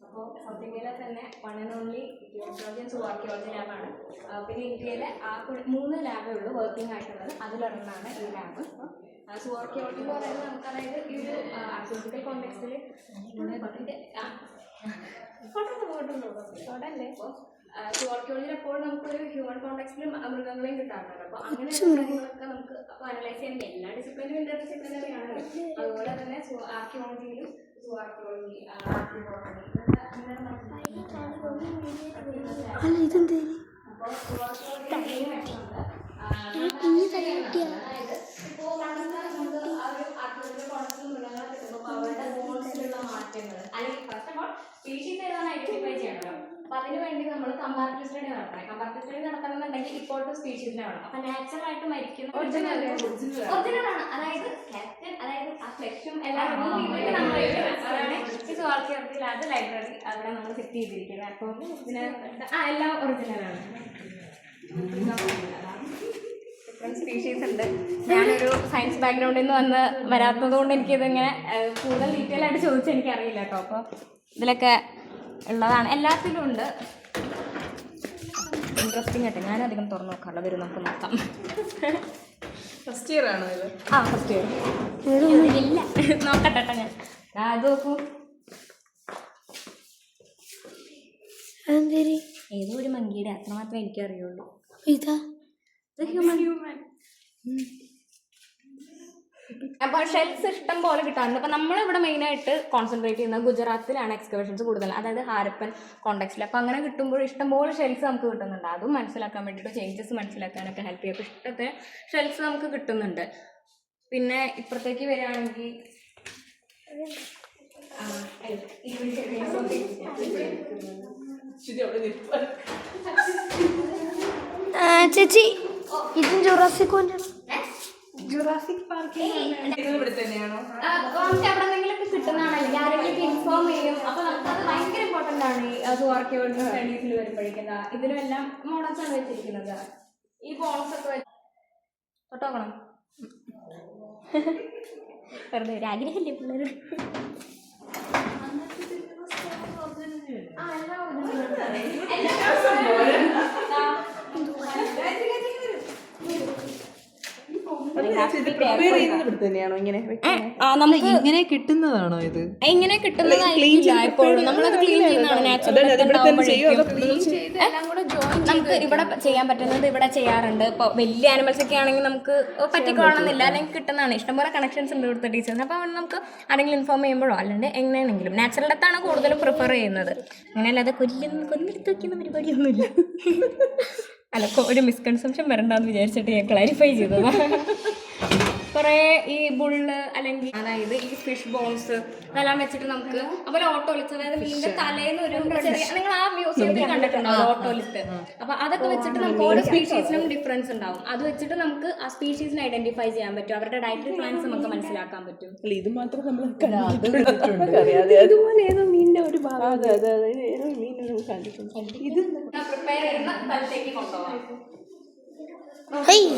അപ്പോൾ സൗത്ത് ഇന്ത്യയിലെ തന്നെ വൺ ആൻഡ് ഓൺലി ജിയോളജിയൻ സുവാർക്കിയോളജി ലാബാണ്. പിന്നെ ഇന്ത്യയിലെ ആ 3 ലാബേ ഉള്ളൂ വർക്കിംഗ് ആയിട്ടുള്ളത്. അതിലൊരെണ്ണമാണ് ഈ ലാബ്. സുവാർക്കിയോളജി എന്ന് പറയുന്നത് നമുക്ക് അതായത് ഈ ഒരു ആർക്കിയോളജിക്കൽ കോണ്ടെക്സ്റ്റിൽ ഫോട്ടോല്ലേ സുവാർക്കിയോളജിയിൽ എപ്പോഴും നമുക്കൊരു ഹ്യൂമൻ കോണ്ടെക്സ്റ്റിലും മൃഗങ്ങളെയും കിട്ടാറുണ്ട്. അപ്പോൾ അങ്ങനെയുള്ള കാര്യങ്ങളൊക്കെ നമുക്ക് അനലൈസ് ചെയ്യാൻ എല്ലാ ഡിസിപ്ലിനും ഇന്റർ ഡിസിപ്ലിനറി ആണ്. അതുപോലെ തന്നെ ആർക്കിയോളജിയിലും സുവാർക്കിയോളജി സ്പീഷീസ് ഏതാണ് ഐഡന്റിഫൈ ചെയ്യണം. അപ്പൊ അതിന് വേണ്ടി നമ്മൾ കമ്പാരിറ്റീവ് സ്റ്റഡി നടത്തണം. കമ്പാരിറ്റീവ് സ്റ്റഡി നടത്തണമെന്നുണ്ടെങ്കിൽ ഇപ്പോഴത്തെ സ്പീഷീസിനെ വേണം. അപ്പൊ നാച്ചുറൽ ആയിട്ട് മരിക്കുന്ന ഒറിജിനലാണ്. അതായത് അതായത് ആ ഫ്ലെഷും എല്ലാം അതാണ് ഈ സുവാർക്കിയോളജി ലാബ് ലൈബ്രറി അവിടെ നമ്മൾ സെറ്റ് ചെയ്തിരിക്കുന്നത്. അപ്പോൾ ഇതിന് എല്ലാം ഒറിജിനലാണ്. ഡിഫറെൻറ്റ് സ്പീഷീസ് ഉണ്ട്. ഞാനൊരു സയൻസ് ബാക്ക്ഗ്രൗണ്ടിൽ നിന്ന് വരാത്തത് കൊണ്ട് എനിക്കിതിങ്ങനെ കൂടുതൽ ഡീറ്റെയിൽ ആയിട്ട് ചോദിച്ചാൽ എനിക്കറിയില്ല കേട്ടോ. അപ്പോൾ ഇതിലൊക്കെ ഉള്ളതാണ്, എല്ലാത്തിലും ഉണ്ട്. ഇൻട്രസ്റ്റിംഗ് ആയിട്ട് ഞാനധികം തുറന്നു നോക്കാറില്ല. വരും നമുക്ക് നോക്കാം. ഫസ്റ്റ് ഇയർ ആണോ ഇത്? ഫസ്റ്റ് ഇയർ ഇല്ല, നോക്കട്ടെ ഞാൻ. അത് നോക്കൂ, ഏതോ ഒരു മങ്കിയുടെ, അത്ര മാത്രമേ എനിക്കറിയുള്ളൂ. അപ്പോൾ ഷെൽസ് ഇഷ്ടം പോലെ കിട്ടാറുണ്ട്. അപ്പോൾ നമ്മളിവിടെ മെയിനായിട്ട് കോൺസെൻട്രേറ്റ് ചെയ്യുന്നത് ഗുജറാത്തിലാണ് എക്സ്കവേഷൻസ് കൂടുതൽ, അതായത് ഹാരപ്പൻ കോണ്ടെക്സ്റ്റിൽ. അപ്പോൾ അങ്ങനെ കിട്ടുമ്പോൾ ഇഷ്ടംപോലെ ഷെൽസ് നമുക്ക് കിട്ടുന്നുണ്ട്. അതും മനസ്സിലാക്കാൻ വേണ്ടിയിട്ട് ചേഞ്ചസ് മനസ്സിലാക്കാനൊക്കെ ഹെൽപ്പ് ചെയ്യും. അപ്പോൾ ഇഷ്ടത്തെ ഷെൽസ് നമുക്ക് കിട്ടുന്നുണ്ട്. പിന്നെ ഇപ്പുറത്തേക്ക് വരികയാണെങ്കിൽ ചേച്ചി ഇതും ജുറാസിക് പാർക്ക് തന്നെയാണോ? നമുക്ക് എവിടെ നിന്നെങ്കിലൊക്കെ കിട്ടുന്നതാണെങ്കിൽ ആരെങ്കിലും ഇൻഫോം ചെയ്യും. അപ്പോൾ നമുക്കത് ഭയങ്കര ഇമ്പോർട്ടൻ്റ് ആണ്. ഈ സുവാർക്കിയോളജി സ്റ്റഡീസിൽ വരുമ്പോഴേക്കും ഇതിനെല്ലാം മോഡൽസ് ആണ് വെച്ചിരിക്കുന്നത്. ഈ ബോൺസ് ഒക്കെ വെച്ച് തൊട്ടോക്കണം. വെറുതെ ഒരു ആഗ്രഹമില്ലേ പിള്ളേർ? ഇങ്ങനെ കിട്ടുന്നതാണോ ഇത്? ഇങ്ങനെ കിട്ടുന്നതായിരിക്കില്ല എപ്പോഴും. നമ്മളത് ക്ലീൻ ചെയ്യുന്നതാണ് നാച്ചുറൽ. നമുക്ക് ഇവിടെ ചെയ്യാൻ പറ്റുന്നത് ഇവിടെ ചെയ്യാറുണ്ട്. ഇപ്പോൾ വലിയ ആനിമൽസ് ഒക്കെ ആണെങ്കിൽ നമുക്ക് പറ്റിക്കോളണമെന്നില്ല, അല്ലെങ്കിൽ കിട്ടുന്നതാണ്. ഇഷ്ടംപോലെ കണക്ഷൻസ് ഉണ്ട് ഇവിടുത്തെ ടീച്ചേഴ്സ്. അപ്പോൾ നമുക്ക് ആരെങ്കിലും ഇൻഫോം ചെയ്യുമ്പോഴോ അല്ലാണ്ട് എങ്ങനെയാണെങ്കിലും നാച്ചുറൽ ഡെത്താണ് കൂടുതലും പ്രിഫർ ചെയ്യുന്നത്. അങ്ങനെയല്ലാതെ കൊല്ലെടുത്ത് വയ്ക്കുന്ന പരിപാടിയൊന്നുമില്ല. അല്ല, ഒരു മിസ്കൺസെപ്ഷൻ വരണ്ടെന്ന് വിചാരിച്ചിട്ട് ഞാൻ ക്ലാരിഫൈ ചെയ്തതാണ്. കുറേ ഈ ബുള്ള് അല്ലെങ്കിൽ അതായത് ഈ ഫിഷ് ബോൺസ് അതെല്ലാം വെച്ചിട്ട് നമുക്ക് അതുപോലെ ഓട്ടോലിത്ത്, അതായത് മീനിന്റെ തലേന്ന് ഒരു ചെറിയ, നിങ്ങൾ ആ മ്യൂസിയത്തിൽ കണ്ടിട്ടുണ്ടാവും ഓട്ടോലിത്ത്. അപ്പൊ അതൊക്കെ വെച്ചിട്ട് നമുക്ക് ഓരോ സ്പീഷീസിനും ഡിഫറൻസ് ഉണ്ടാവും. അത് വെച്ചിട്ട് നമുക്ക് ആ സ്പീഷീസിനെ ഐഡന്റിഫൈ ചെയ്യാൻ പറ്റും. അവരുടെ ഡയറ്ററി പ്ലാൻസ് നമുക്ക് മനസ്സിലാക്കാൻ പറ്റും. ഇത് മാത്രം നമ്മൾ അതുപോലെ ഏതോ മീനിന്റെ ഒരു ഭാഗം ഏതോ മീൻ ഇത് പ്രിപ്പയർ ചെയ്യുന്ന സ്ഥലത്തേക്ക് കൊണ്ടുപോകാം. അയ്യോ